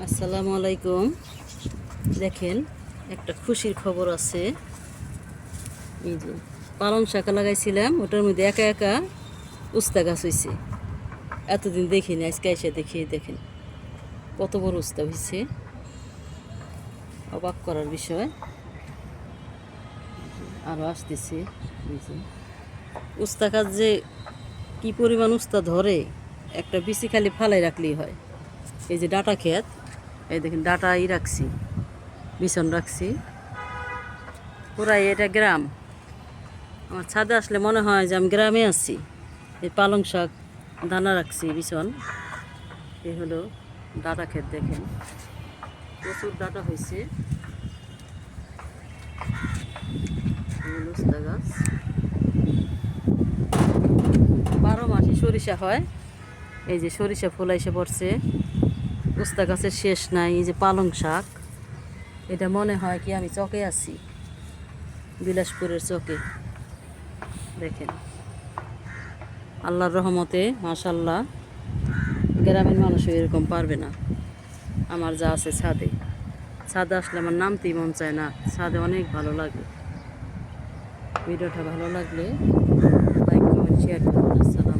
আসসালামু আলাইকুম। দেখেন, একটা খুশির খবর আছে। এই যে পালং শাক লাগাইছিলাম, ওটার মধ্যে একা একা উস্তা গাছ হয়েছে। এতদিন দেখিনি, আজকে এসে দেখি। দেখেন কত বড় উস্তা হয়েছে, অবাক করার বিষয়। আরও আসতেছে। এই যে উস্তা গাছ যে কি পরিমাণ উস্তা ধরে, একটা বিচি খালি ফালাই রাখলেই হয়। এই যে ডাটা ক্ষেত, এই দেখেন ডাটাই রাখছি, বিছন রাখছি, পুরাই এটা গ্রাম। আমার ছাদে আসলে মনে হয় যে আমি গ্রামে আছি। এই পালং শাক দানা রাখছি বিছন। এই হলো ডাটা ক্ষেত, দেখেন প্রচুর ডাটা হয়েছে। উস্তা গাছ 12 মাসই সরিষা হয়। এই যে সরিষা ফুল এসে পড়ছে, উস্তা গাছের শেষ নাই। এই যে পালং শাক, এটা মনে হয় কি আমি চকে আছি, বিলাসপুরের চকে। দেখেন আল্লাহর রহমতে মাশাল্লাহ, গ্রামের মানুষও এরকম পারবে না। আমার যা আছে ছাদে, ছাদে আসলে আমার নামতেই মন চায় না। ছাদে অনেক ভালো লাগে। ভিডিওটা ভালো লাগলে লাইক কমেন্ট শেয়ার করুন। আসসালাম।